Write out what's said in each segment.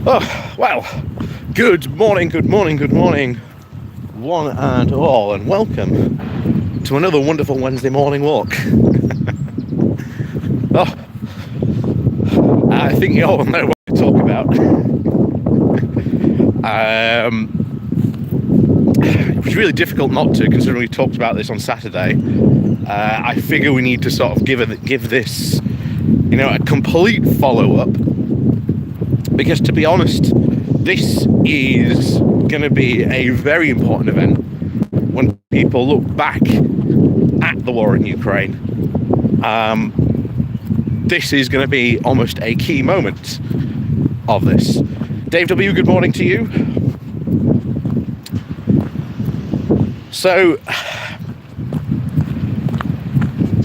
Oh, well, good morning, one and all, and welcome to another wonderful Wednesday morning walk. Oh, I think you all know what to talk about. It was really difficult not to, considering we talked about this on Saturday. I figure we need to sort of give this, a complete follow-up. Because to be honest, this is going to be a very important event when people look back at the war in Ukraine. This is going to be almost a key moment of this. Dave W., good morning to you. So,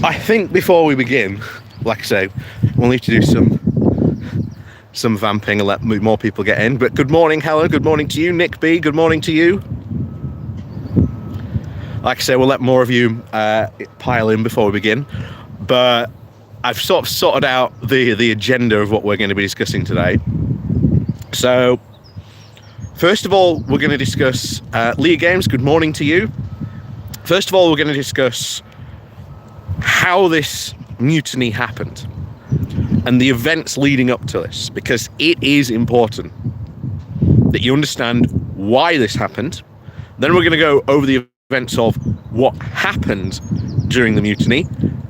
I think before we begin, like I say, we'll need to do some vamping and let more people get in. But good morning, Helen. Good morning to you. Nick B, good morning to you. Like I say, we'll let more of you pile in before we begin. But I've sort of sorted out the agenda of what we're going to be discussing today. So, first of all, we're going to discuss Leah Games. Good morning to you. First of all, we're going to discuss how this mutiny happened and the events leading up to this, because it is important that you understand why this happened. Then we're going to go over the events of what happened during the mutiny,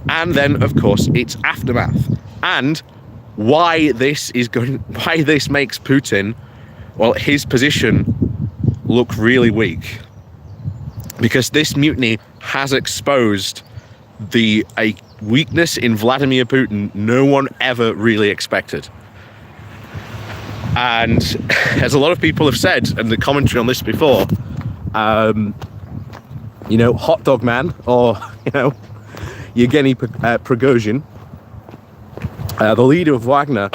and then, of course, its aftermath, and why this makes Putin, well, his position look really weak, because this mutiny has exposed a weakness in Vladimir Putin no one ever really expected. And as a lot of people have said in the commentary on this before, Hotdog Man, or Yevgeny Prigozhin, the leader of Wagner,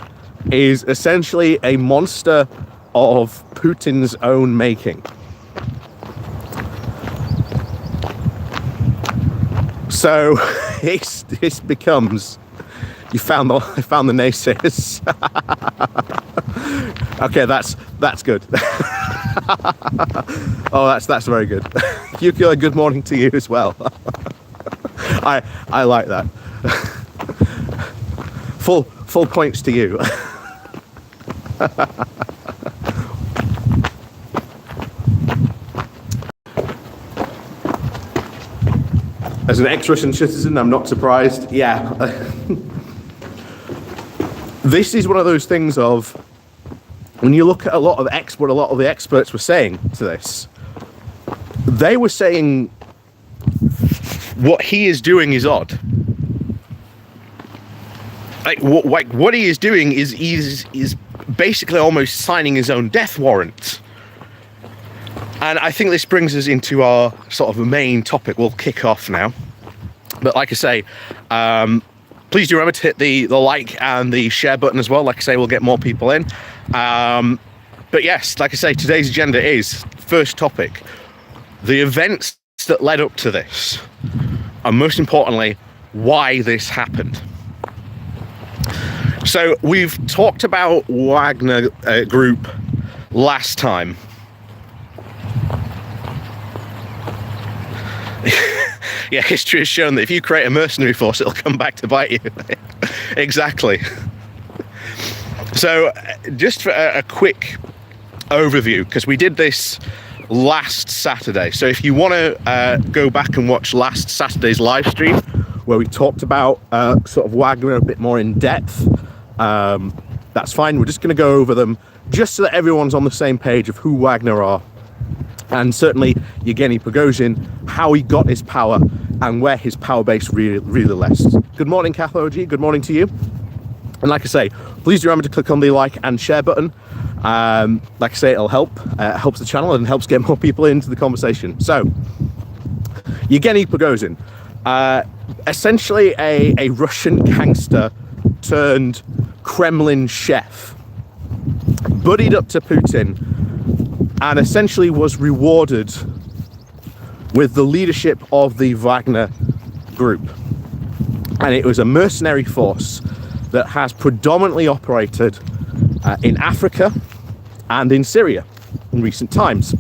is essentially a monster of Putin's own making. So this becomes, I found the naysayers. Okay, that's good. Oh, that's very good. Yukio, good morning to you as well. I like that. Full points to you. As an ex-Russian citizen, I'm not surprised. Yeah. This is one of those things of, when you look at what a lot of the experts were saying to this, they were saying what he is doing is odd. What he is doing is basically almost signing his own death warrant. And I think this brings us into our sort of main topic. We'll kick off now. But like I say, please do remember to hit the like and the share button as well. Like I say, we'll get more people in. But yes, like I say, today's agenda is, first topic, the events that led up to this. And most importantly, why this happened. So we've talked about Wagner Group last time. Yeah, history has shown that if you create a mercenary force, it'll come back to bite you. Exactly. So, just for a quick overview, because we did this last Saturday. So if you want to go back and watch last Saturday's live stream, where we talked about sort of Wagner a bit more in depth, that's fine. We're just going to go over them just so that everyone's on the same page of who Wagner are. And certainly Yevgeny Prigozhin, how he got his power and where his power base really rests. Good morning, Kath-OG. Good morning to you. And like I say, please do remember to click on the like and share button. Like I say, it'll help. It helps the channel and helps get more people into the conversation. So, Yevgeny Prigozhin, essentially a Russian gangster turned Kremlin chef, buddied up to Putin, and essentially was rewarded with the leadership of the Wagner Group. And it was a mercenary force that has predominantly operated in Africa, and in Syria in recent times.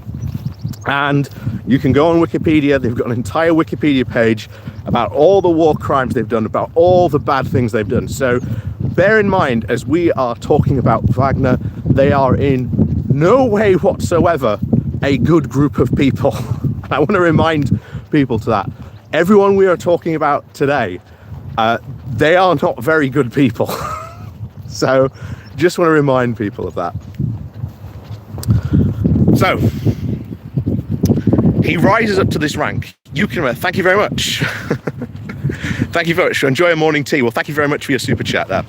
And you can go on Wikipedia, they've got an entire Wikipedia page about all the war crimes they've done, about all the bad things they've done. So bear in mind, as we are talking about Wagner, they are in no way whatsoever a good group of people. I want to remind people to that. Everyone we are talking about today, they are not very good people. So just want to remind people of that. So he rises up to this rank. Thank you very much. Thank you very much. Enjoy a morning tea. Well, thank you very much for your super chat there.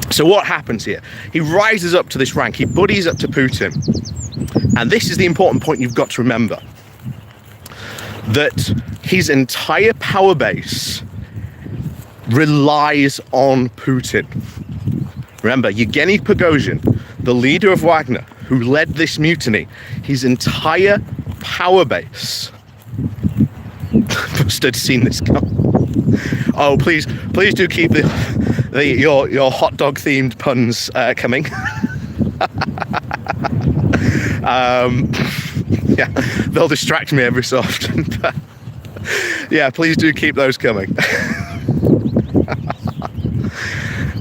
So what happens here? He rises up to this rank. He buddies up to Putin. And this is the important point you've got to remember. That his entire power base relies on Putin. Remember, Yevgeny Prigozhin, the leader of Wagner, who led this mutiny, his entire power base. Must have seen this come. Oh, please do keep your hot dog themed puns coming. Yeah, they'll distract me every so often. But yeah, please do keep those coming.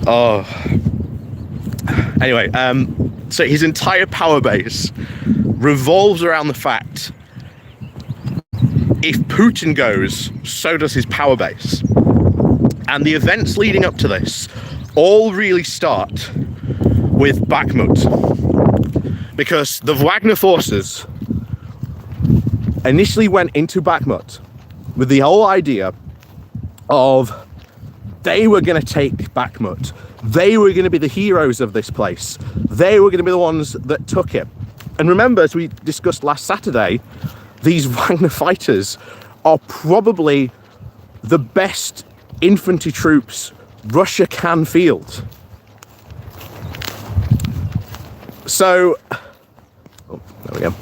Oh. Anyway, so his entire power base revolves around the fact if Putin goes, so does his power base. And the events leading up to this all really start with Bakhmut. Because the Wagner forces initially went into Bakhmut with the whole idea of they were going to take Bakhmut. They were going to be the heroes of this place. They were going to be the ones that took it. And remember, as we discussed last Saturday, these Wagner fighters are probably the best infantry troops Russia can field. So, there we go.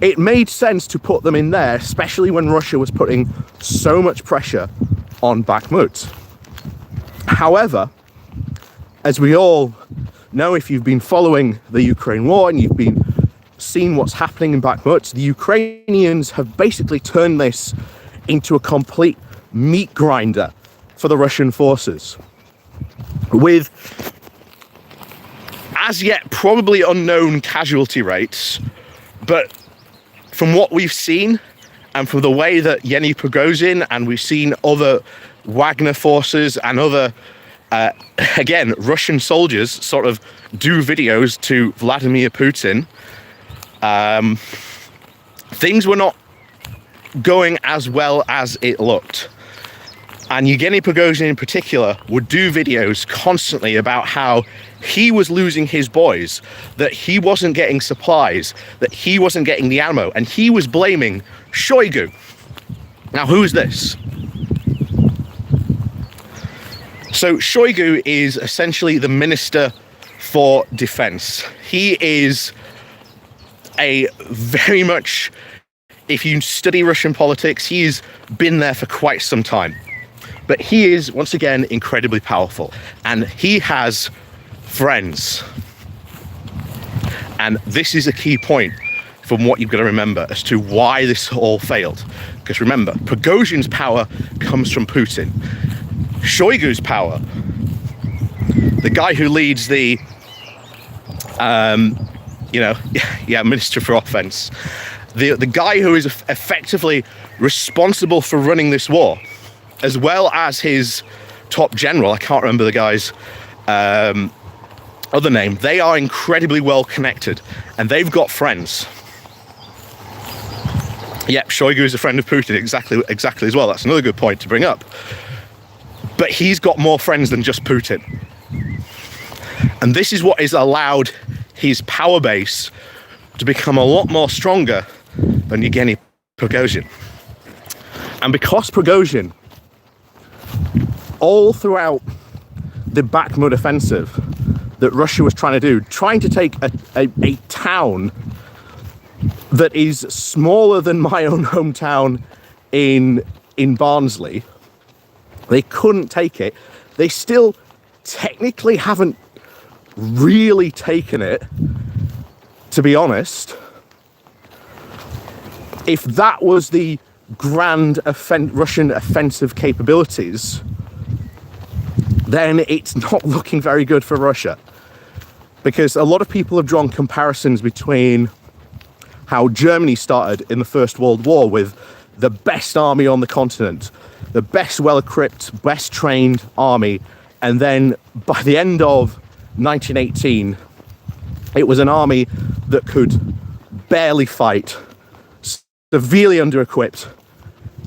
It made sense to put them in there, especially when Russia was putting so much pressure on Bakhmut. However, as we all know, if you've been following the Ukraine war and you've been seeing what's happening in Bakhmut, the Ukrainians have basically turned this into a complete meat grinder for the Russian forces, with as yet probably unknown casualty rates. But from what we've seen, and from the way that Yevgeny Prigozhin, and we've seen other Wagner forces and other, again, Russian soldiers sort of do videos to Vladimir Putin, things were not going as well as it looked. And Yevgeny Prigozhin in particular would do videos constantly about how he was losing his boys, that he wasn't getting supplies, that he wasn't getting the ammo, and he was blaming Shoigu. Now, who's this? So Shoigu is essentially the Minister for Defense. He is a very much, if you study Russian politics, he's been there for quite some time. But he is, once again, incredibly powerful. And he has friends. And this is a key point from what you've got to remember as to why this all failed. Because remember, Prigozhin's power comes from Putin. Shoigu's power, the guy who leads the, Minister for Offense, the guy who is effectively responsible for running this war, as well as his top general, I can't remember the guy's other name, they are incredibly well connected and they've got friends. Yep, Shoigu is a friend of Putin, exactly as well. That's another good point to bring up. But he's got more friends than just Putin. And this is what has allowed his power base to become a lot more stronger than Yevgeny Prigozhin. And because Prigozhin, all throughout the Bakhmut offensive that Russia was trying to do, trying to take a town that is smaller than my own hometown in Barnsley, they couldn't take it. They still technically haven't really taken it, to be honest, if that was the grand Russian offensive capabilities, then it's not looking very good for Russia. Because a lot of people have drawn comparisons between how Germany started in the First World War with the best army on the continent, the best well-equipped, best trained army, and then by the end of 1918, it was an army that could barely fight, severely under-equipped,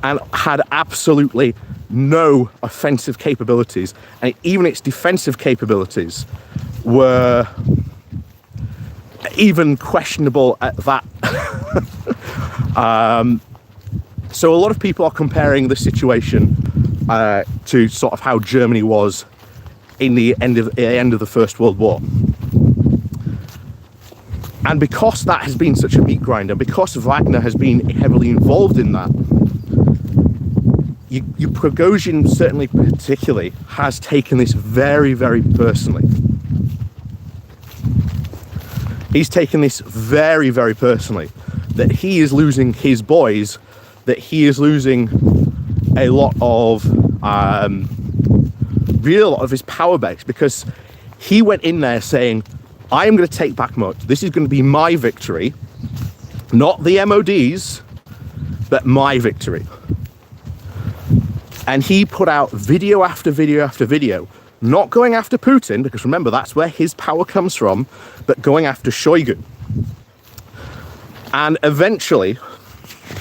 and had absolutely no offensive capabilities. And even its defensive capabilities were even questionable at that. So a lot of people are comparing the situation to sort of how Germany was in the end of the First World War. And because that has been such a meat grinder, because Wagner has been heavily involved in that, Prigozhin certainly particularly has taken this very, very personally. He's taken this very, very personally, that he is losing his boys, that he is losing a lot of, really a lot of his power base, because he went in there saying, I am going to take Bakhmut. This is going to be my victory, not the MOD's, but my victory. And he put out video after video after video, not going after Putin, because remember, that's where his power comes from, but going after Shoigu. And eventually,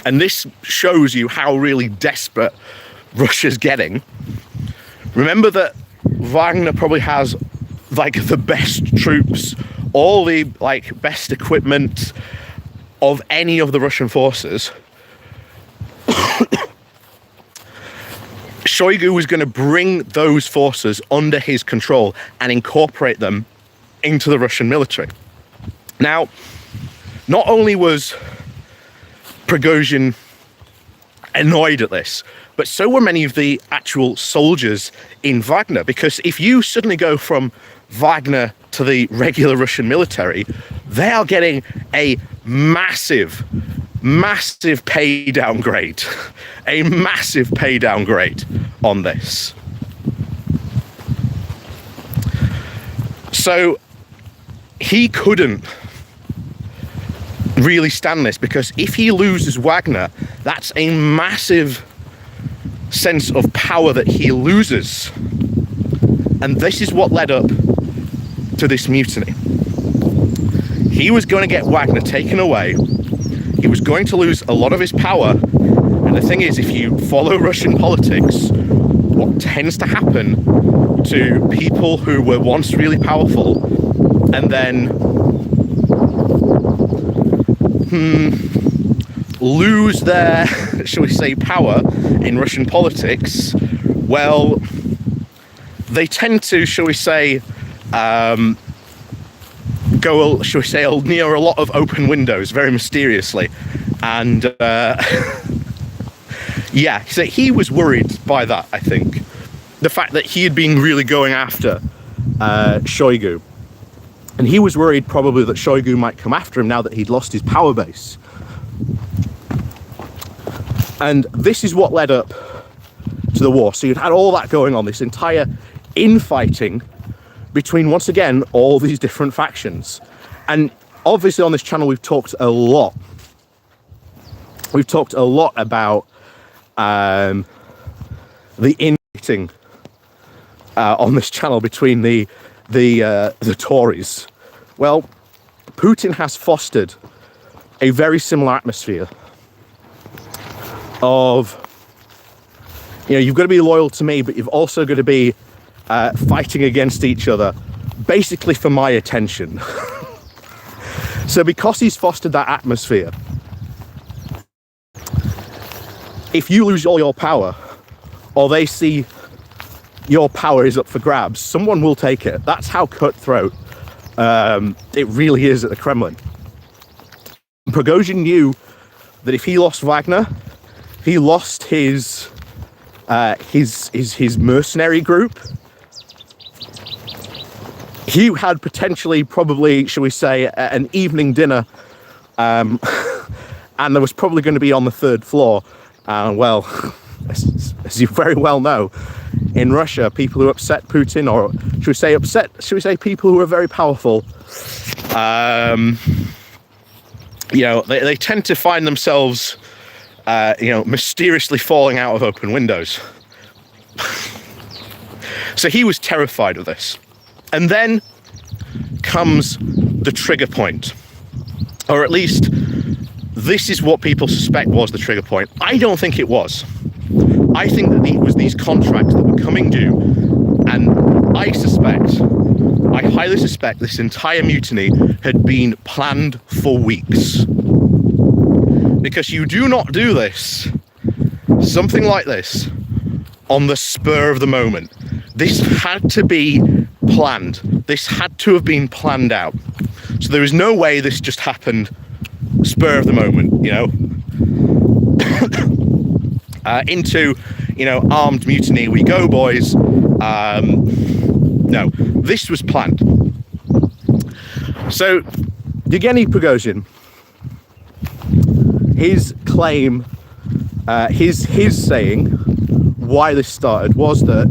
and this shows you how really desperate Russia's getting, remember that Wagner probably has like the best troops, all the like best equipment of any of the Russian forces. Shoigu was going to bring those forces under his control and incorporate them into the Russian military. Now, not only was Prigozhin annoyed at this, but so were many of the actual soldiers in Wagner, because if you suddenly go from Wagner to the regular Russian military, they are getting a massive pay downgrade, a massive pay downgrade on this. So he couldn't really stand this, because if he loses Wagner, that's a massive sense of power that he loses. And this is what led up to this mutiny. He was going to get Wagner taken away. He was going to lose a lot of his power. And the thing is, if you follow Russian politics, what tends to happen to people who were once really powerful and then lose their, shall we say, power in Russian politics, well, they tend to, shall we say, go, shall we say, near a lot of open windows very mysteriously. And yeah, so he was worried by that, I think. The fact that he had been really going after Shoigu. And he was worried probably that Shoigu might come after him now that he'd lost his power base. And this is what led up to the war. So you'd had all that going on, this entire infighting between, once again, all these different factions. And obviously on this channel we've talked a lot. We've talked a lot about the infighting on this channel between the Tories. Well, Putin has fostered a very similar atmosphere of, you know, you've got to be loyal to me, but you've also got to be fighting against each other, basically for my attention. So because he's fostered that atmosphere, if you lose all your power, or they see your power is up for grabs, someone will take it. That's how cutthroat it really is at the Kremlin. Prigozhin knew that if he lost Wagner, he lost his mercenary group. you had potentially, probably, shall we say, an evening dinner, and there was probably going to be on the third floor. Well, as you very well know, in Russia, people who upset Putin, or should we say people who are very powerful, they tend to find themselves, mysteriously falling out of open windows. So he was terrified of this. And then comes the trigger point, or at least this is what people suspect was the trigger point. I don't think it was. I think that it was these contracts that were coming due, and I highly suspect this entire mutiny had been planned for weeks. Because you do not do this, something like this, on the spur of the moment. This had to be planned. This had to have been planned out. So there is no way this just happened spur of the moment, into, armed mutiny we go, boys. No, this was planned. So Yevgeny Prigozhin, his claim, his saying why this started was that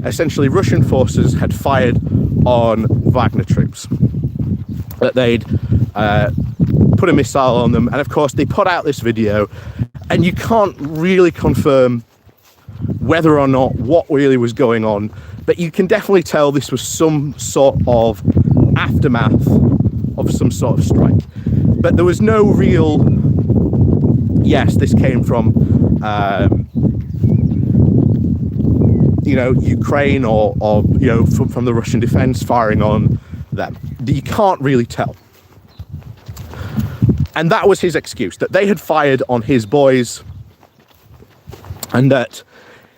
essentially Russian forces had fired on Wagner troops, that they'd put a missile on them, and of course they put out this video, and you can't really confirm whether or not what really was going on, but you can definitely tell this was some sort of aftermath of some sort of strike. But there was no real, yes, this came from Ukraine or from the Russian defense firing on them. You can't really tell. And that was his excuse, that they had fired on his boys, and that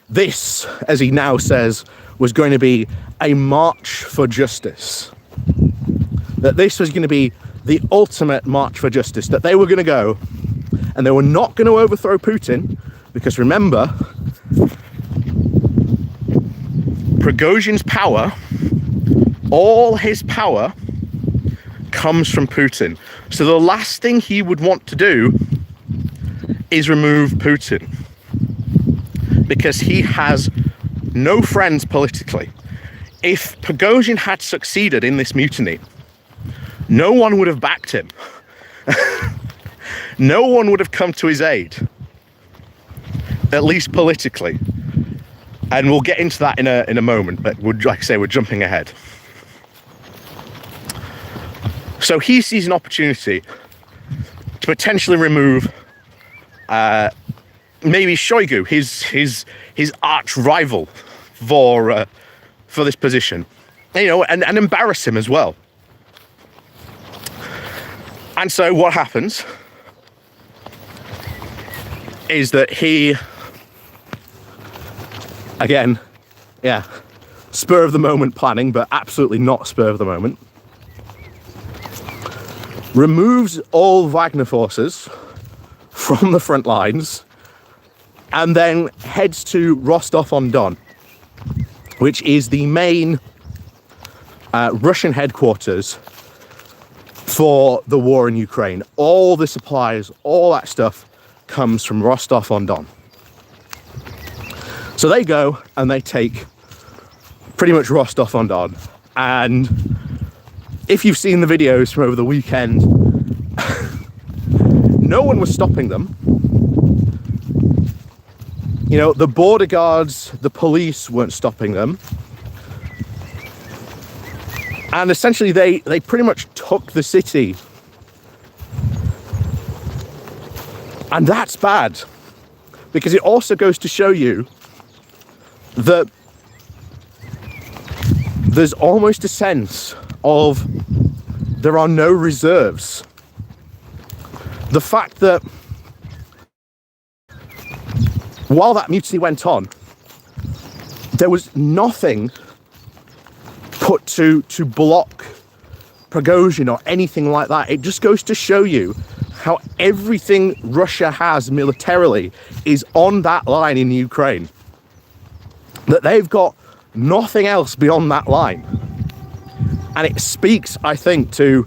this, as he now says, was going to be a march for justice. That this was going to be the ultimate march for justice, that they were going to go and they were not going to overthrow Putin, because remember, Prigozhin's power, all his power, comes from Putin. So the last thing he would want to do is remove Putin, because he has no friends politically. If Prigozhin had succeeded in this mutiny, no one would have backed him. No one would have come to his aid, at least politically. And we'll get into that in a moment, but like I say, we're jumping ahead. So he sees an opportunity to potentially remove maybe Shoigu, his arch rival for this position, and embarrass him as well. And so what happens is that he, again, spur of the moment planning, but absolutely not spur of the moment, removes all Wagner forces from the front lines and then heads to Rostov-on-Don, which is the main Russian headquarters for the war in Ukraine. All the supplies, all that stuff comes from Rostov-on-Don. So they go and they take pretty much Rostov-on-Don. And if you've seen the videos from over the weekend, no one was stopping them. The border guards, the police weren't stopping them. And essentially they pretty much took the city. And that's bad, because it also goes to show you that there's almost a sense of there are no reserves. The fact that while that mutiny went on, there was nothing put to block Prigozhin or anything like that. It just goes to show you how everything Russia has militarily is on that line in Ukraine. That they've got nothing else beyond that line. And it speaks, I think, to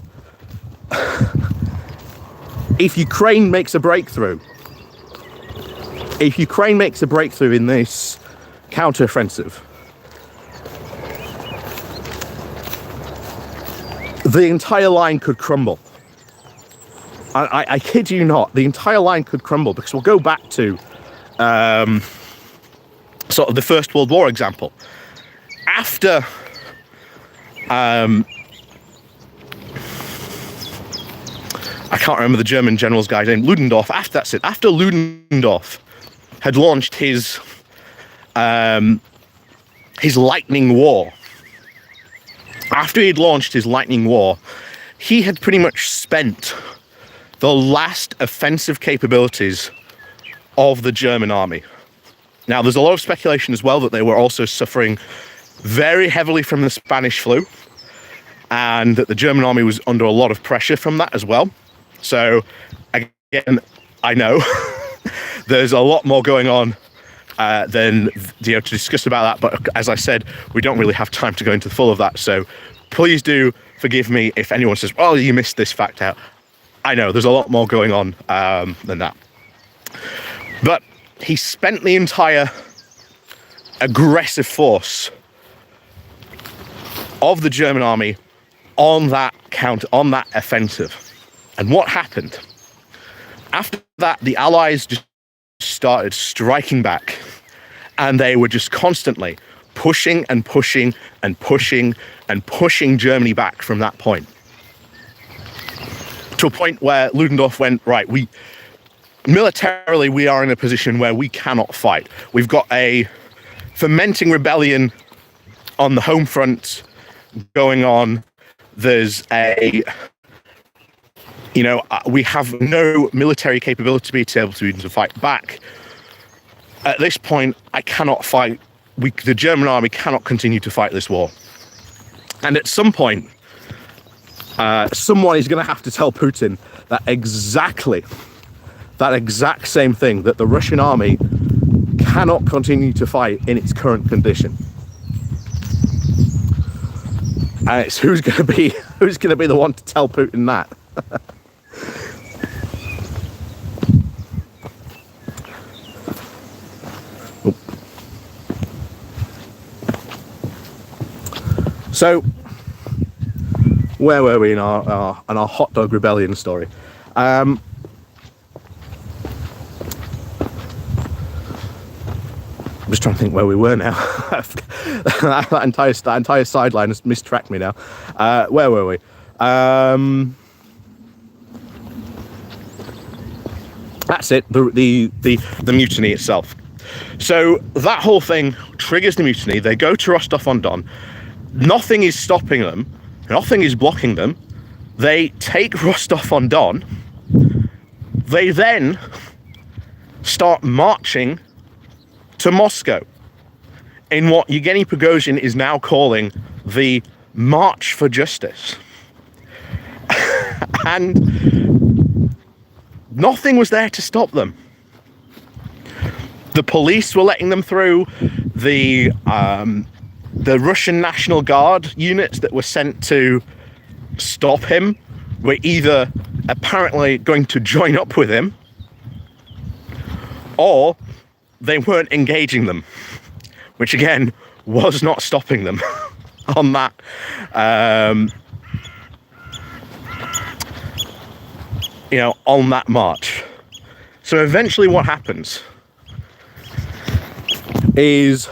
if Ukraine makes a breakthrough in this counteroffensive, the entire line could crumble. I kid you not, the entire line could crumble, because we'll go back to sort of the First World War example. After I can't remember the German general's guy's name, Ludendorff. After Ludendorff had launched his lightning war, he had pretty much spent the last offensive capabilities of the German army. Now, there's a lot of speculation as well that they were also suffering very heavily from the Spanish flu, and that the German army was under a lot of pressure from that as well. So, again, I know there's a lot more going on than to discuss about that, but as I said, we don't really have time to go into the full of that. So, please do forgive me if anyone says, "Oh, you missed this fact out." I know there's a lot more going on than that. But he spent the entire aggressive force of the German army on that offensive. And what happened? After that, the Allies just started striking back, and they were just constantly pushing and pushing and pushing and pushing Germany back from that point. To a point where Ludendorff went, right, militarily we are in a position where we cannot fight. We've got a fermenting rebellion on the home front going on. There's we have no military capability to be able to even fight back. At this point, I cannot fight. The German army cannot continue to fight this war. And at some point, someone is going to have to tell Putin that exact same thing, that the Russian army cannot continue to fight in its current condition. And it's who's going to be the one to tell Putin that. So, where were we in our hot dog rebellion story? I'm just trying to think where we were now. that entire sideline has mistracked me now. Where were we? That's it. The mutiny itself. So that whole thing triggers the mutiny. They go to Rostov-on-Don. Nothing is stopping them. Nothing is blocking them. They take Rostov-on-Don. They then start marching to Moscow in what Yevgeny Prigozhin is now calling the March for Justice. And nothing was there to stop them. The police were letting them through. The Russian National Guard units that were sent to stop him were either apparently going to join up with him, or they weren't engaging them, which again was not stopping them on that on that march. So eventually what happens is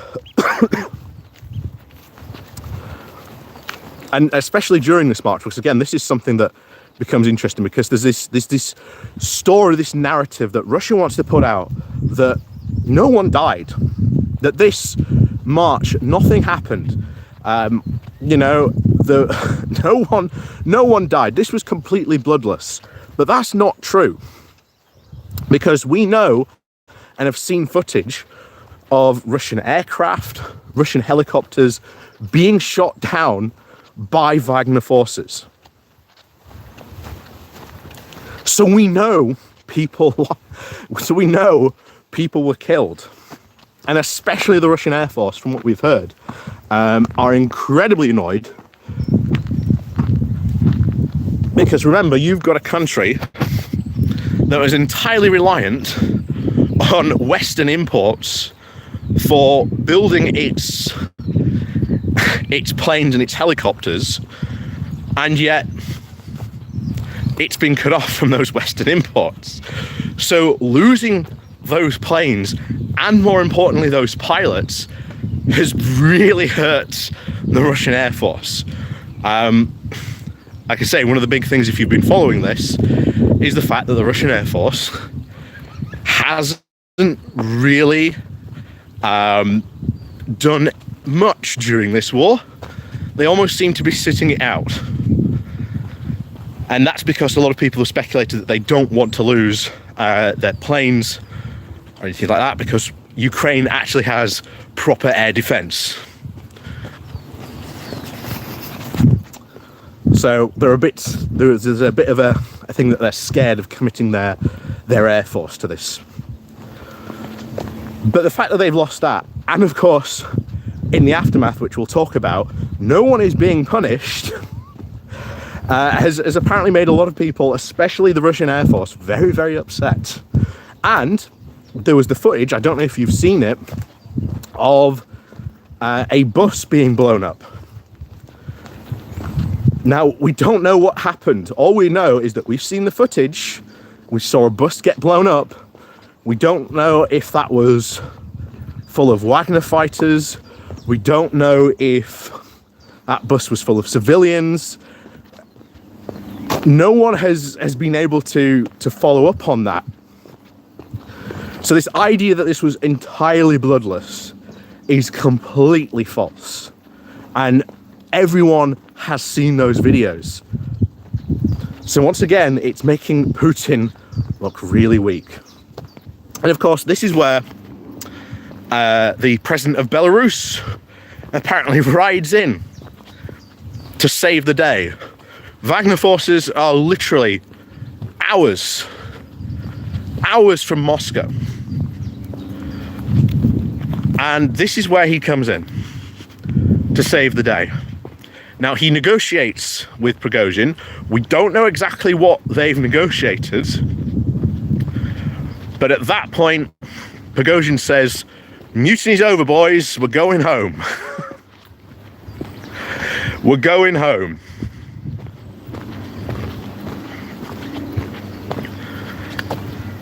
and especially during this march, because again, this is something that becomes interesting, because there's this story, this narrative that Russia wants to put out, that no one died, that this march, nothing happened. No one died. This was completely bloodless. But that's not true, because we know and have seen footage of Russian aircraft, Russian helicopters being shot down by Wagner forces. So we know people were killed. And especially the Russian Air Force, from what we've heard, are incredibly annoyed Because remember, you've got a country that was entirely reliant on Western imports for building its planes and its helicopters, and yet it's been cut off from those Western imports. So losing those planes, and more importantly those pilots, has really hurt the Russian Air Force. Like I say, one of the big things, if you've been following this, is the fact that the Russian Air Force hasn't really done much during this war. They almost seem to be sitting it out. And that's because a lot of people have speculated that they don't want to lose their planes or anything like that, because Ukraine actually has proper air defense. So there's a bit of a thing that they're scared of committing their air force to this. But the fact that they've lost that, and of course in the aftermath, which we'll talk about, no one is being punished, has apparently made a lot of people, especially the Russian Air Force, very, very upset. And there was the footage, I don't know if you've seen it, of a bus being blown up. Now, we don't know what happened. All we know is that we've seen the footage. We saw a bus get blown up. We don't know if that was full of Wagner fighters. We don't know if that bus was full of civilians. No one has been able to follow up on that. So this idea that this was entirely bloodless is completely false. And everyone has seen those videos. So once again, it's making Putin look really weak. And of course, this is where the president of Belarus apparently rides in to save the day. Wagner forces are literally hours from Moscow. And this is where he comes in to save the day. Now, he negotiates with Prigozhin. We don't know exactly what they've negotiated. But at that point, Prigozhin says, "Mutiny's over, boys. We're going home." We're going home.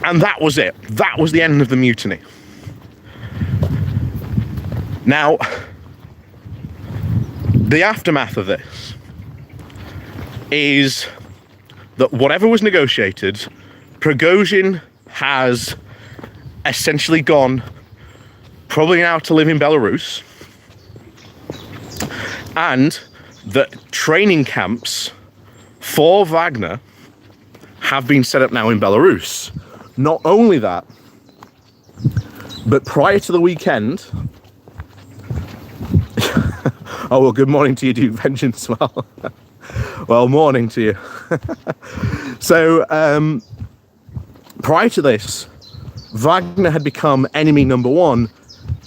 And that was it. That was the end of the mutiny. Now, the aftermath of this is that whatever was negotiated, Prigozhin has essentially gone probably now to live in Belarus, and that training camps for Wagner have been set up now in Belarus. Not only that, but prior to the weekend, oh, well, good morning to you, Duke Vengeance. Well, morning to you. So, prior to this, Wagner had become enemy number one,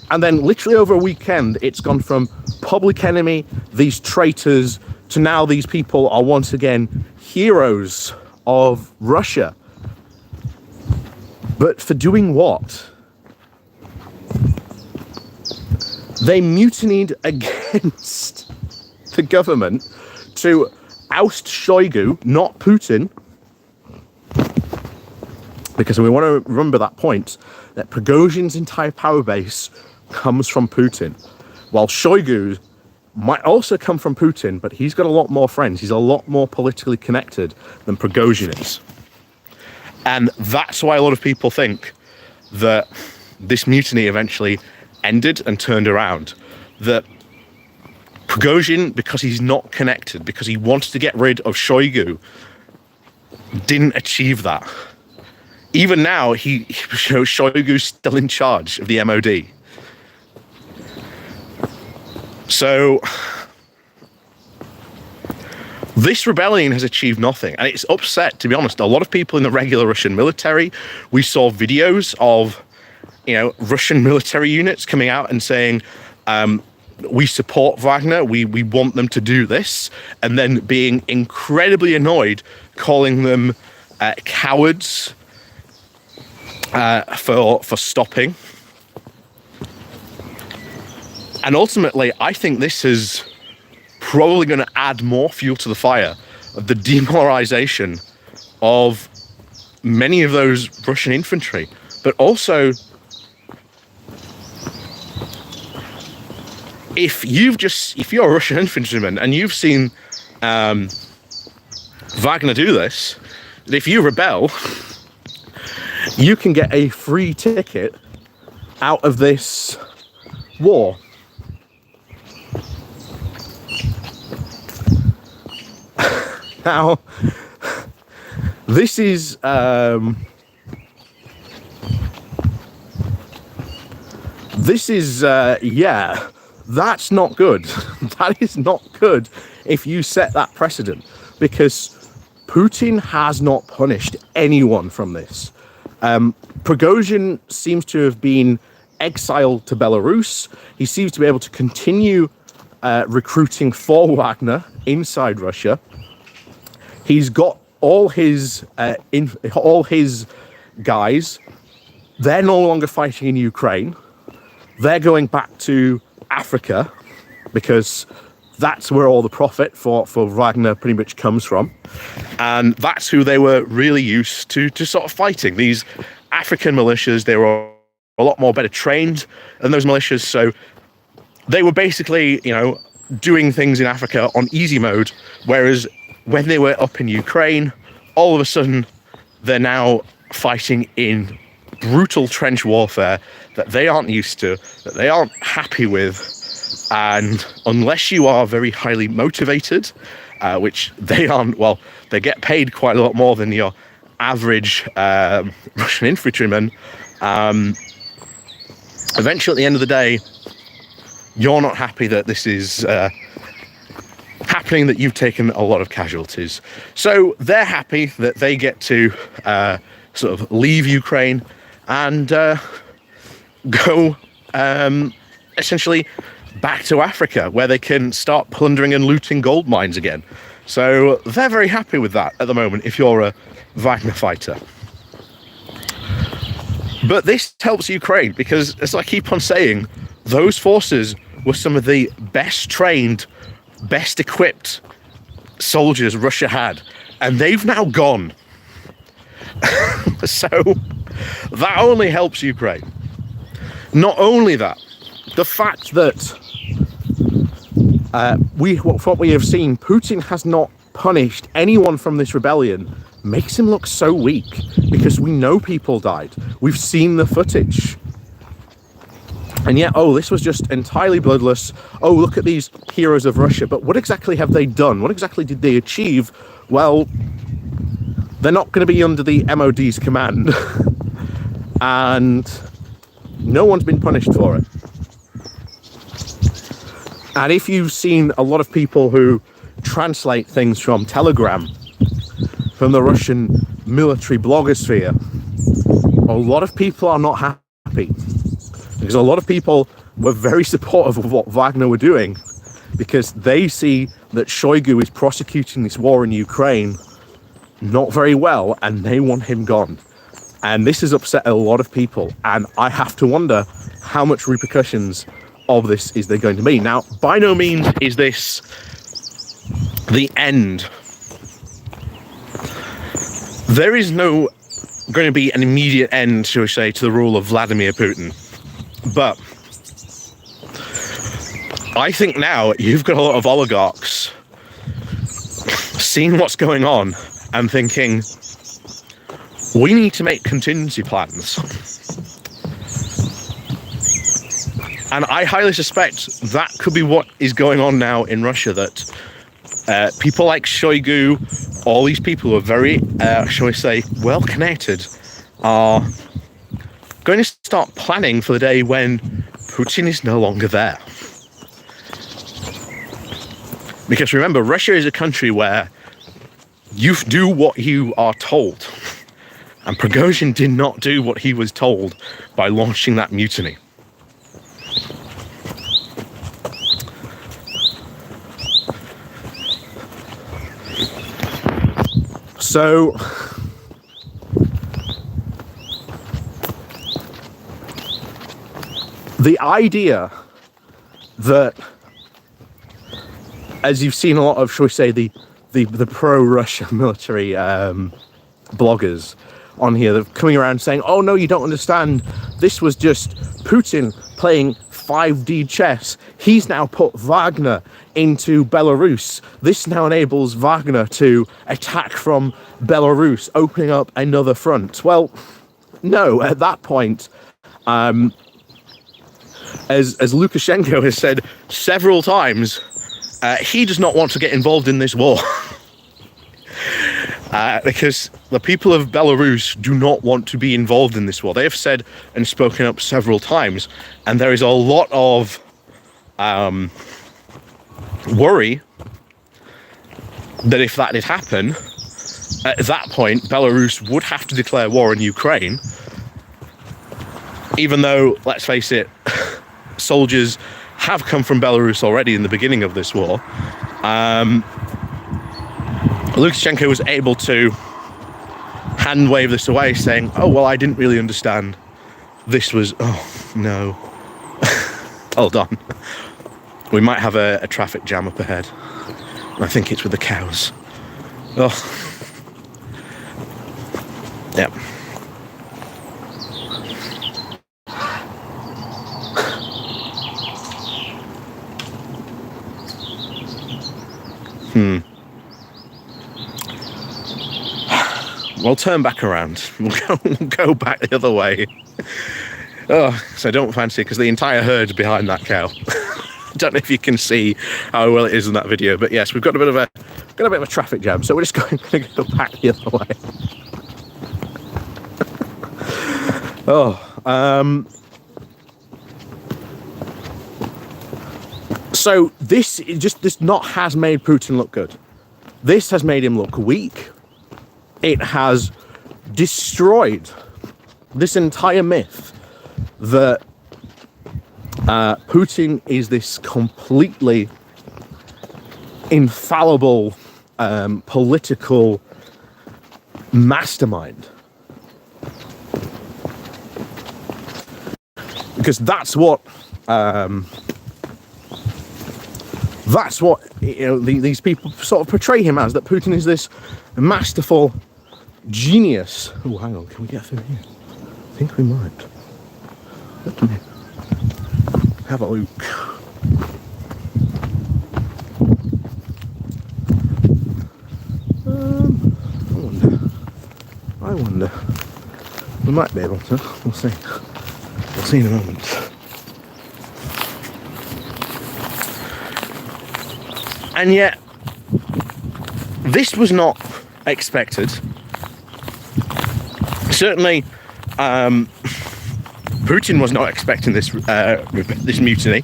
and then literally over a weekend, it's gone from public enemy, these traitors, to now these people are once again heroes of Russia. But for doing what? They mutinied against the government to oust Shoigu, not Putin. Because we want to remember that point, that Prigozhin's entire power base comes from Putin. While Shoigu might also come from Putin, but he's got a lot more friends. He's a lot more politically connected than Prigozhin is. And that's why a lot of people think that this mutiny eventually ended and turned around. That Prigozhin, because he's not connected, because he wanted to get rid of Shoigu, didn't achieve that. Even now, Shoigu's still in charge of the MOD. So this rebellion has achieved nothing, and it's upset, to be honest, a lot of people in the regular Russian military. We saw videos of, Russian military units coming out and saying, we support Wagner, we want them to do this, and then being incredibly annoyed, calling them cowards for stopping. And ultimately, I think this is probably going to add more fuel to the fire of the demoralization of many of those Russian infantry. But also, if you're a Russian infantryman and you've seen Wagner do this, if you rebel, you can get a free ticket out of this war. Now, this is yeah, that's not good. That is not good if you set that precedent, because Putin has not punished anyone from this. Prigozhin seems to have been exiled to Belarus. He seems to be able to continue recruiting for Wagner inside Russia. He's got all his guys. They're no longer fighting in Ukraine. They're going back to Africa, because that's where all the profit for Wagner pretty much comes from. And that's who they were really used to sort of fighting. These African militias, they were a lot more better trained than those militias. So they were basically, doing things in Africa on easy mode, whereas when they were up in Ukraine, all of a sudden they're now fighting in brutal trench warfare that they aren't used to, that they aren't happy with. And unless you are very highly motivated, which they aren't, well, they get paid quite a lot more than your average Russian infantryman, eventually at the end of the day, you're not happy that this is happening, that you've taken a lot of casualties. So they're happy that they get to sort of leave Ukraine and go essentially back to Africa, where they can start plundering and looting gold mines again. So they're very happy with that at the moment, if you're a Wagner fighter. But this helps Ukraine, because, as I keep on saying, those forces were some of the best trained, best equipped soldiers Russia had, and they've now gone. So that only helps Ukraine. Not only that, the fact that what we have seen, Putin has not punished anyone from this rebellion, makes him look so weak, because we know people died. We've seen the footage. And yet, this was just entirely bloodless. Oh, look at these heroes of Russia. But what exactly have they done? What exactly did they achieve? Well, they're not going to be under the MOD's command. And no one's been punished for it. And if you've seen a lot of people who translate things from Telegram, from the Russian military blogosphere, a lot of people are not happy. Because a lot of people were very supportive of what Wagner were doing, because they see that Shoigu is prosecuting this war in Ukraine not very well, and they want him gone. And this has upset a lot of people, and I have to wonder how much repercussions of this is there going to be. Now, by no means is this the end. There is no going to be an immediate end, shall we say, to the rule of Vladimir Putin. But I think now you've got a lot of oligarchs seeing what's going on and thinking, we need to make contingency plans. And I highly suspect that could be what is going on now in Russia, that people like Shoigu, all these people who are very, shall we say, well connected, are going to start planning for the day when Putin is no longer there. Because remember, Russia is a country where you do what you are told. And Prigozhin did not do what he was told by launching that mutiny. So the idea that, as you've seen a lot of, shall we say, the pro-Russia military bloggers on here, they're coming around saying, oh no, you don't understand, this was just Putin playing 5D chess. He's now put Wagner into Belarus. This now enables Wagner to attack from Belarus, opening up another front. Well, no, at that point, as Lukashenko has said several times, he does not want to get involved in this war. Because the people of Belarus do not want to be involved in this war. They have said and spoken up several times, and there is a lot of worry that if that did happen, at that point, Belarus would have to declare war on Ukraine, even though, let's face it, soldiers have come from Belarus already in the beginning of this war. Lukashenko was able to hand wave this away, saying, oh, well, I didn't really understand. This was, oh, no. Hold on. We might have a traffic jam up ahead. I think it's with the cows. Oh. Yep. We'll turn back around. We'll go back the other way. Oh, so I don't fancy it because the entire herd's behind that cow. I don't know if you can see how well it is in that video, but yes, we've got a bit of a traffic jam, so we're just going to go back the other way. So this has made Putin look good. This has made him look weak. It has destroyed this entire myth that Putin is this completely infallible political mastermind. Because that's what these people sort of portray him as, that Putin is this masterful genius. Oh, hang on, can we get through here? I think we might. Let me have a look. I wonder. We might be able to. We'll see. We'll see in a moment. And yet, this was not expected. Certainly, Putin was not expecting this this mutiny,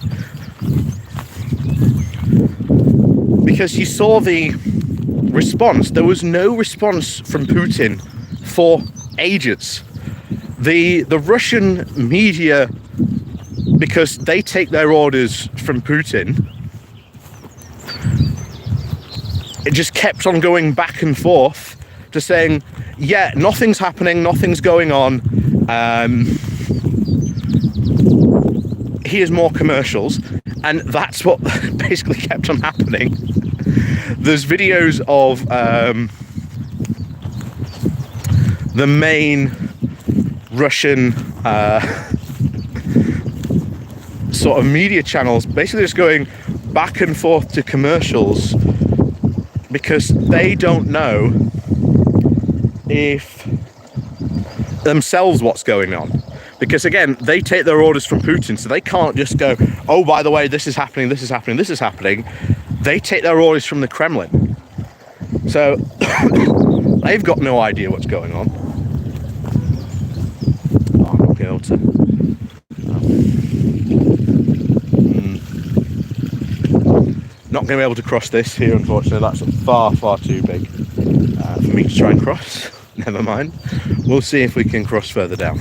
because you saw the response. There was no response from Putin for ages. The Russian media, because they take their orders from Putin, it just kept on going back and forth, just saying, yeah, nothing's happening, nothing's going on. Here's more commercials. And that's what basically kept on happening. There's videos of the main Russian sort of media channels basically just going back and forth to commercials, because they don't know if themselves what's going on. Because again, they take their orders from Putin, so they can't just go, oh, by the way, this is happening, this is happening, this is happening. They take their orders from the Kremlin. So they've got no idea what's going on. Oh, I'm not going to. Not going to be able to cross this here, unfortunately. That's far, far too big for me to try and cross. Never mind. We'll see if we can cross further down.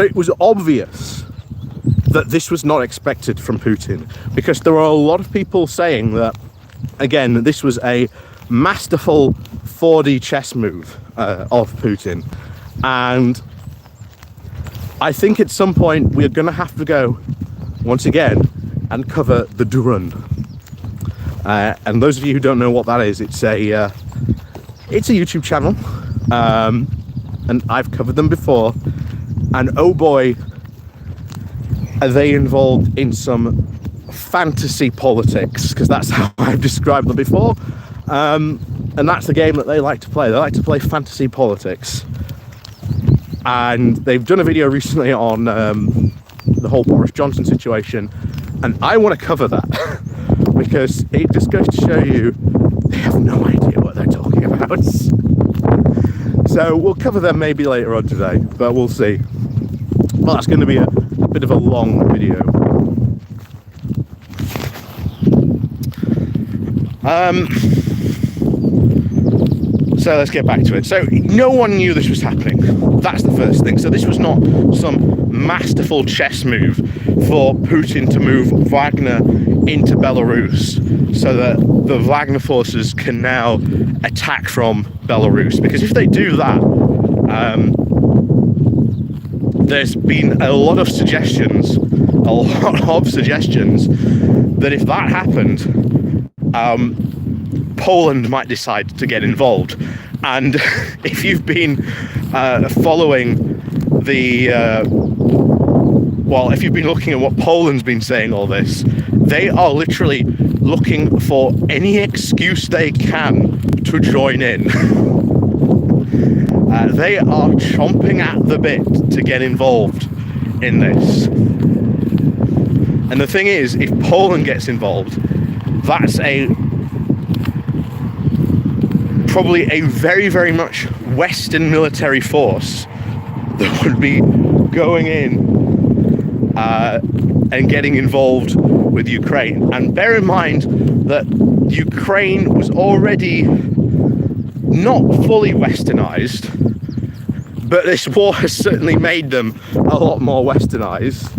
So it was obvious that this was not expected from Putin, because there were a lot of people saying that, again, this was a masterful 4D chess move of Putin. And I think at some point we're going to have to go once again and cover the Duran. And those of you who don't know what that is, it's a YouTube channel, and I've covered them before. And oh boy, are they involved in some fantasy politics, because that's how I've described them before. And that's the game that they like to play. They like to play fantasy politics. And they've done a video recently on the whole Boris Johnson situation, and I want to cover that because it just goes to show you they have no idea what they're talking about. So we'll cover them maybe later on today, but we'll see. Well, that's going to be a bit of a long video. So let's get back to it. So no one knew this was happening. That's the first thing. So this was not some masterful chess move for Putin to move Wagner into Belarus so that the Wagner forces can now attack from Belarus. Because if they do that, there's been a lot of suggestions that if that happened, Poland might decide to get involved. And if you've been following if you've been looking at what Poland's been saying all this, they are literally looking for any excuse they can to join in. They are chomping at the bit to get involved in this. And the thing is, if Poland gets involved, that's probably a very, very much Western military force that would be going in and getting involved with Ukraine. And bear in mind that Ukraine was already not fully westernized, but this war has certainly made them a lot more westernized.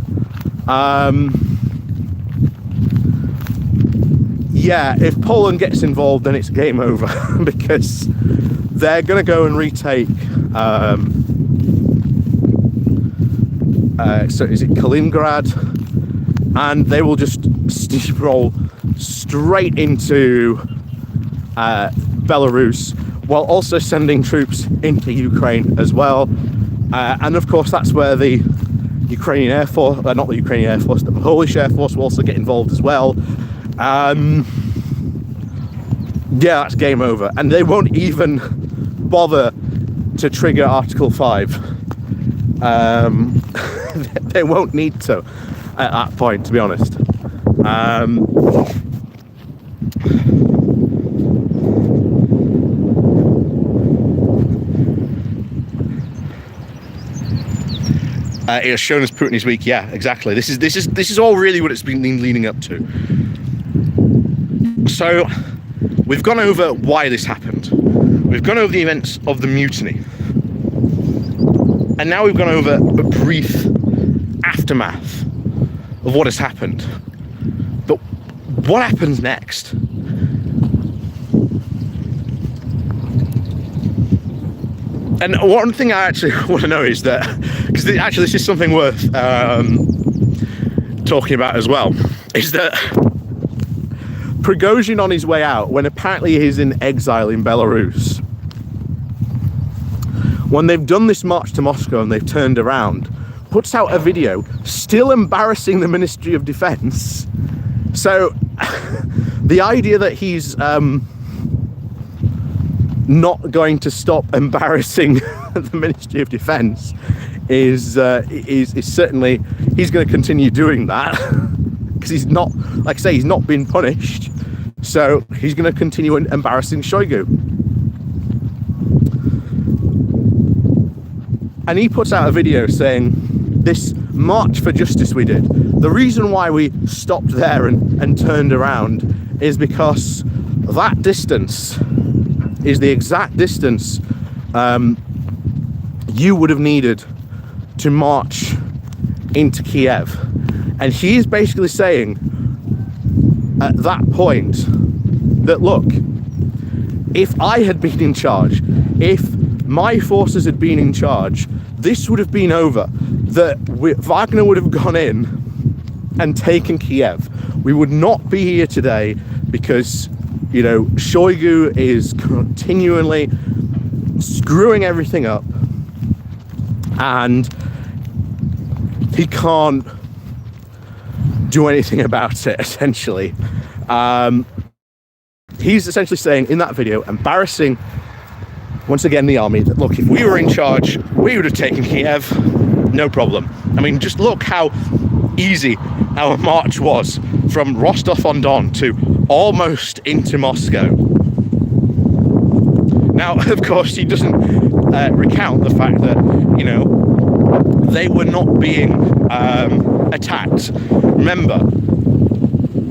Yeah, if Poland gets involved, then it's game over because they're going to go and retake. So is it Kaliningrad? And they will just steamroll straight into Belarus, while also sending troops into Ukraine as well. And of course, that's where the Ukrainian Air Force, not the Ukrainian Air Force, the Polish Air Force will also get involved as well. Yeah, that's game over. And they won't even bother to trigger Article 5. They won't need to at that point, to be honest. It has shown us Putin is weak. Yeah, exactly. This is all really what it's been leading up to. So we've gone over why this happened. We've gone over the events of the mutiny. And now we've gone over a brief aftermath of what has happened. But what happens next? And one thing I actually want to know is that, because actually this is something worth talking about as well, is that Prigozhin on his way out, when apparently he's in exile in Belarus, when they've done this march to Moscow and they've turned around, puts out a video still embarrassing the Ministry of Defense. So the idea that he's not going to stop embarrassing the Ministry of Defense is certainly, he's going to continue doing that because he's not, like I say, he's not been punished, so he's going to continue embarrassing Shoigu. And he puts out a video saying, this march for justice we did, the reason why we stopped there and turned around is because that distance is the exact distance you would have needed to march into Kiev. And he's basically saying at that point that, look, if I had been in charge, if my forces had been in charge, this would have been over. That Wagner would have gone in and taken Kiev. We would not be here today because, you know, Shoigu is continually screwing everything up and he can't do anything about it, essentially. He's essentially saying in that video, embarrassing once again the army, that look, if we were in charge, we would have taken Kiev, no problem. I mean, just look how easy our march was from Rostov-on-Don to almost into Moscow. Now, of course, he doesn't recount the fact that, you know, they were not being attacked. Remember,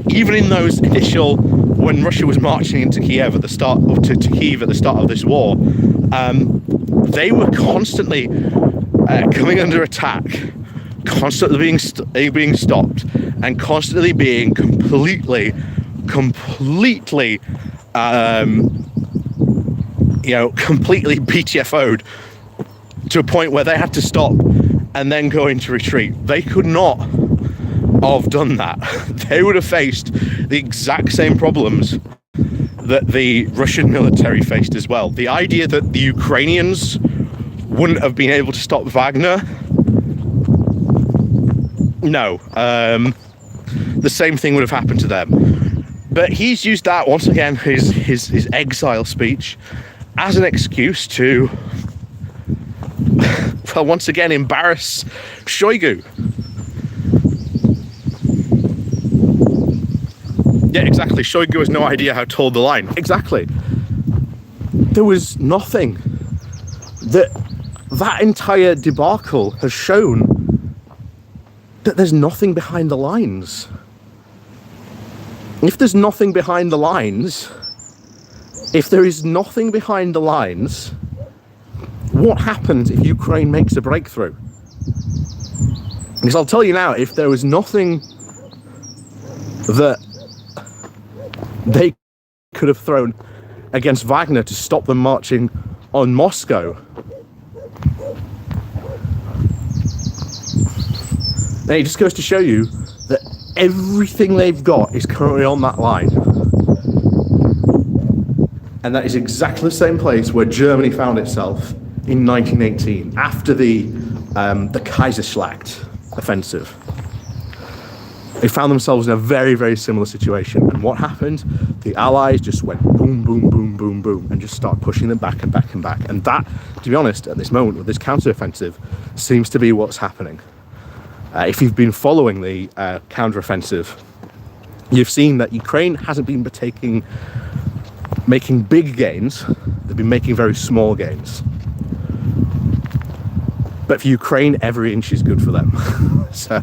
even in those initial, when Russia was marching into Kiev at the start of Kyiv at the start of this war, they were constantly coming under attack, constantly being stopped, and constantly being completely completely BTFO'd to a point where they had to stop and then go into retreat. They could not have done that. They would have faced the exact same problems that the Russian military faced as well. The idea that the Ukrainians wouldn't have been able to stop Wagner, no, the same thing would have happened to them. But he's used that, once again, his exile speech, as an excuse to, well, once again, embarrass Shoigu. Yeah, exactly. Shoigu has no idea how to hold the line. Exactly. There was nothing. That entire debacle has shown that there's nothing behind the lines. If there's nothing behind the lines, if there is nothing behind the lines, what happens if Ukraine makes a breakthrough? Because I'll tell you now, if there was nothing that they could have thrown against Wagner to stop them marching on Moscow, then it just goes to show you that everything they've got is currently on that line. And that is exactly the same place where Germany found itself in 1918, after the Kaiserschlacht offensive. They found themselves in a very, very similar situation. And what happened? The Allies just went boom, boom, boom, boom, boom, and just started pushing them back and back and back. And that, to be honest, at this moment, with this counter-offensive, seems to be what's happening. If you've been following the counter-offensive, you've seen that Ukraine hasn't been making big gains. They've been making very small gains. But for Ukraine, every inch is good for them. So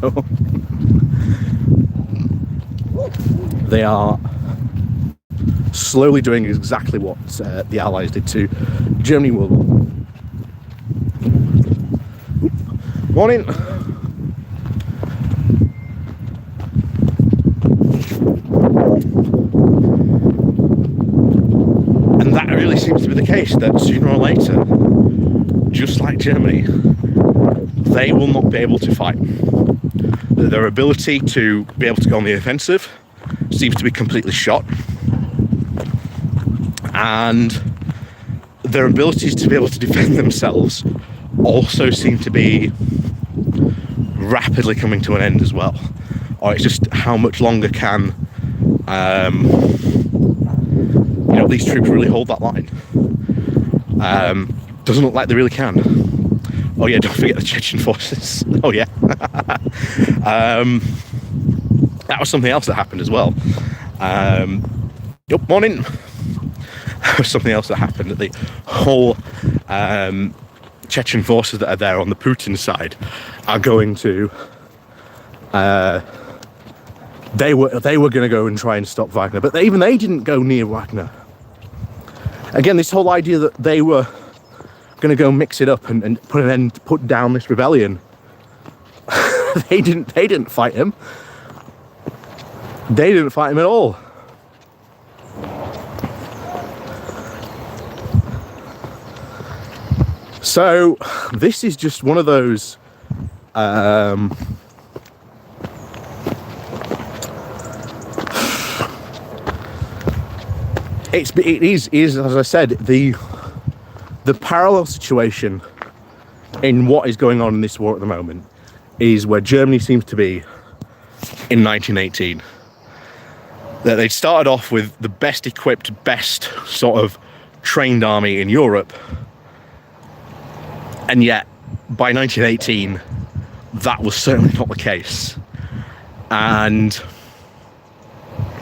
they are slowly doing exactly what the Allies did to Germany. Morning. And that really seems to be the case, that sooner or later, just like Germany, they will not be able to fight. Their ability to be able to go on the offensive seems to be completely shot. And their abilities to be able to defend themselves also seem to be rapidly coming to an end as well. Or it's just how much longer can these troops really hold that line. Doesn't look like they really can. Oh yeah, don't forget the Chechen forces. Oh yeah. That was something else that happened as well. Morning. That was something else that happened, that the whole Chechen forces that are there on the Putin side are going to they were going to go and try and stop Wagner, but even they didn't go near Wagner. Again, this whole idea that they were going to go mix it up and put down this rebellion, They didn't fight him. They didn't fight him at all. So this is just one of those it is as I said, the parallel situation in what is going on in this war at the moment is where Germany seems to be in 1918. That they started off with the best equipped, best sort of trained army in Europe, and yet by 1918 that was certainly not the case. And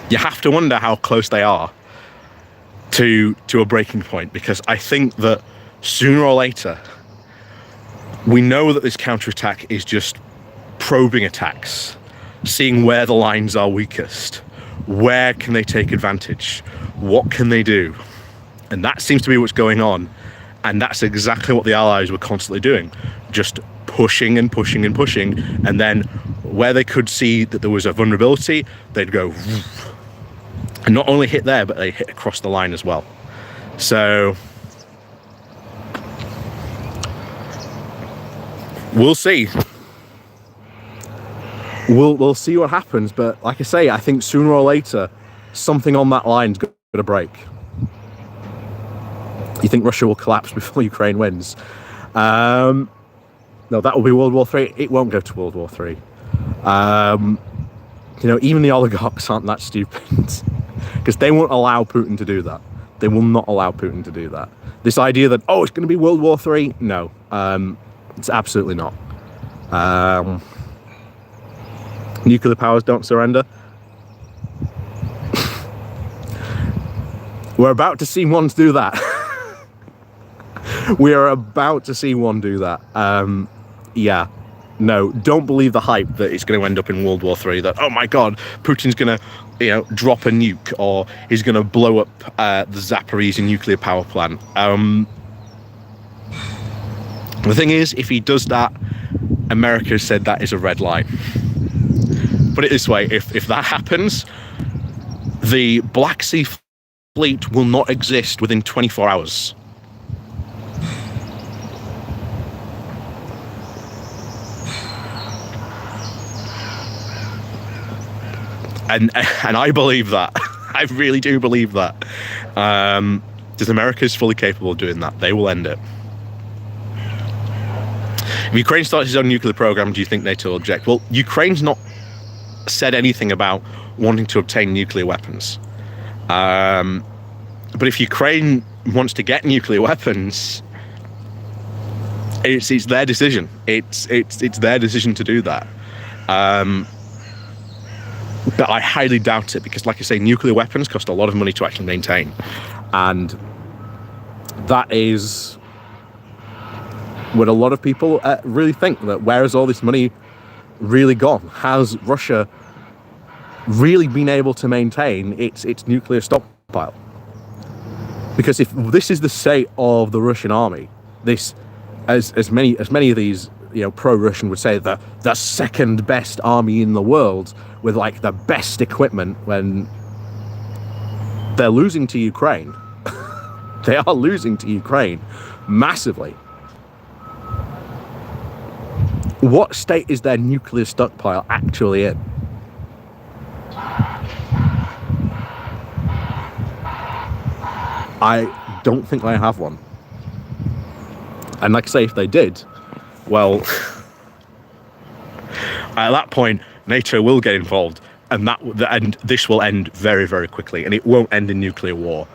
you have to wonder how close they are to a breaking point, because I think that sooner or later, we know that this counterattack is just probing attacks, seeing where the lines are weakest, where can they take advantage, what can they do, and that seems to be what's going on. And that's exactly what the Allies were constantly doing, just pushing and pushing and pushing, and then where they could see that there was a vulnerability, they'd go and not only hit there, but they hit across the line as well. So we'll see. We'll see what happens, but like I say, I think sooner or later something on that line's going to break. You think Russia will collapse before Ukraine wins? No, that will be World War III. It won't go to World War III. You know, even the oligarchs aren't that stupid, because they won't allow Putin to do that. They will not allow Putin to do that. This idea that, oh, it's going to be World War III, no, it's absolutely not. Nuclear powers don't surrender. We're about to see one do that. We are about to see one do that. Yeah, no, don't believe the hype that it's going to end up in World War III, that, oh my God, Putin's going to, you know, drop a nuke, or he's going to blow up the Zaporizhzhia nuclear power plant. The thing is, if he does that, America has said that is a red line. Put it this way, if that happens, the Black Sea Fleet will not exist within 24 hours. And I believe that. I really do believe that. Because America is fully capable of doing that. They will end it. If Ukraine starts its own nuclear program, do you think NATO will object? Well, Ukraine's not said anything about wanting to obtain nuclear weapons. But if Ukraine wants to get nuclear weapons, it's their decision. It's their decision to do that. But I highly doubt it, because, like I say, nuclear weapons cost a lot of money to actually maintain. And that is what a lot of people really think, that where has all this money really gone? Has Russia really been able to maintain its nuclear stockpile? Because if this is the state of the Russian army, this, as many of these, you know, pro-Russian would say, the second best army in the world, with like the best equipment, when they're losing to Ukraine. They are losing to Ukraine massively. What state is their nuclear stockpile actually in? I don't think they have one. And like I say, if they did, well, at that point, NATO will get involved, and this will end very, very quickly, and it won't end in nuclear war.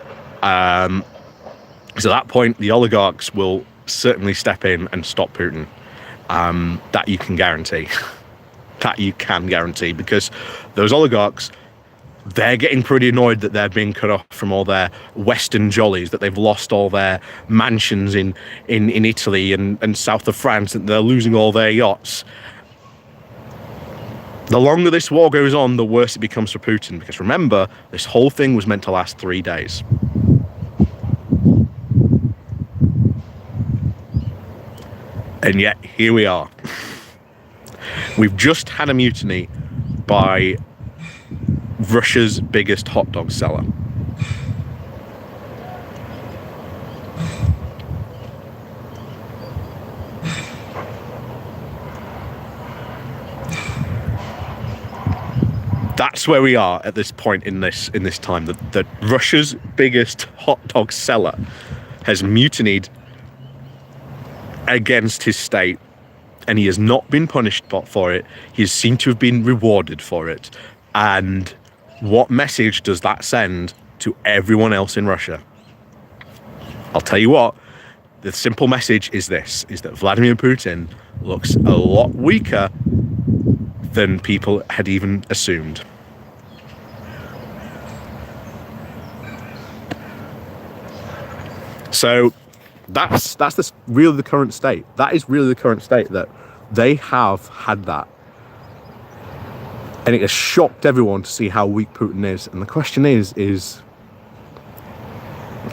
So at that point, the oligarchs will certainly step in and stop Putin. That you can guarantee. That you can guarantee, because those oligarchs, they're getting pretty annoyed that they're being cut off from all their Western jollies, that they've lost all their mansions in Italy and south of France, and they're losing all their yachts. The longer this war goes on, the worse it becomes for Putin, because remember, this whole thing was meant to last 3 days. And yet, here we are. We've just had a mutiny by Russia's biggest hot dog seller. That's where we are at this point in this time. That Russia's biggest hot dog seller has mutinied against his state, and he has not been punished for it. He is seen to have been rewarded for it. And what message does that send to everyone else in Russia? I'll tell you what, the simple message is this, is that Vladimir Putin looks a lot weaker than people had even assumed. So that's really the current state. That is really the current state, that they have had that. And it has shocked everyone to see how weak Putin is. And the question is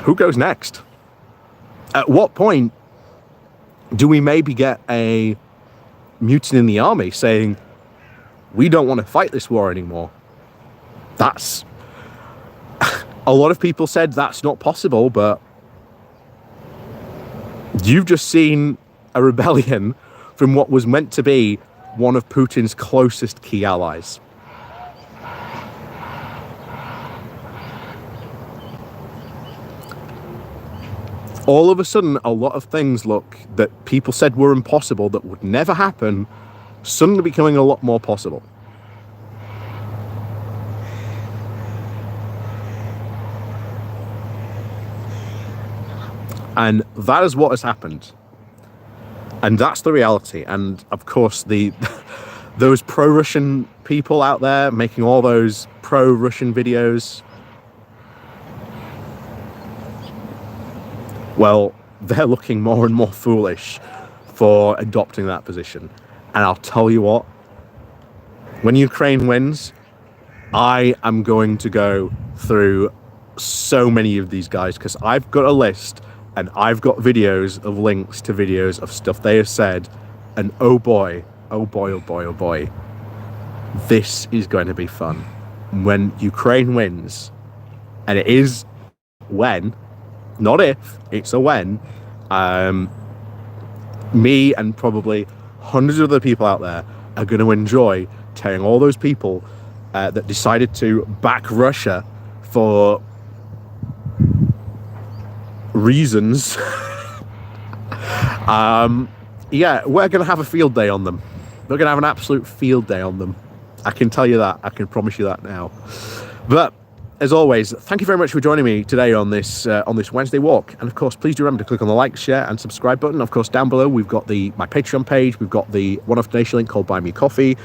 who goes next? At what point do we maybe get a mutiny in the army saying, we don't want to fight this war anymore? That's... a lot of people said that's not possible, but you've just seen a rebellion from what was meant to be one of Putin's closest key allies. All of a sudden, a lot of things that people said were impossible, that would never happen, suddenly becoming a lot more possible. And that is what has happened. And that's the reality. And of course, those pro-Russian people out there making all those pro-Russian videos, well, they're looking more and more foolish for adopting that position. And I'll tell you what, when Ukraine wins, I am going to go through so many of these guys, because I've got a list and I've got videos of links to videos of stuff they have said. And oh boy, oh boy, oh boy, oh boy, this is going to be fun. When Ukraine wins, and it is when, not if, it's a when, me and probably hundreds of other people out there are going to enjoy telling all those people that decided to back Russia for reasons. Yeah, we're going to have a field day on them. We're going to have an absolute field day on them. I can tell you that. I can promise you that now. But as always, thank you very much for joining me today on this Wednesday walk. And of course, please do remember to click on the like, share and subscribe button. Of course, down below, we've got my Patreon page. We've got the one-off donation link called Buy Me Coffee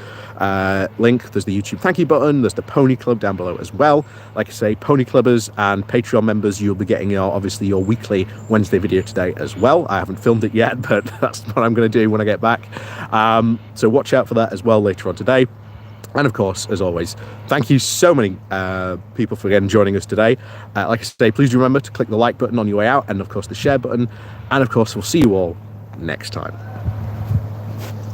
link. There's the YouTube thank you button. There's the Pony Club down below as well. Like I say, Pony Clubbers and Patreon members, you'll be getting obviously your weekly Wednesday video today as well. I haven't filmed it yet, but that's what I'm going to do when I get back. So watch out for that as well later on today. And of course, as always, thank you so many people for again joining us today. Like I say, please remember to click the like button on your way out, and of course the share button. And of course, we'll see you all next time.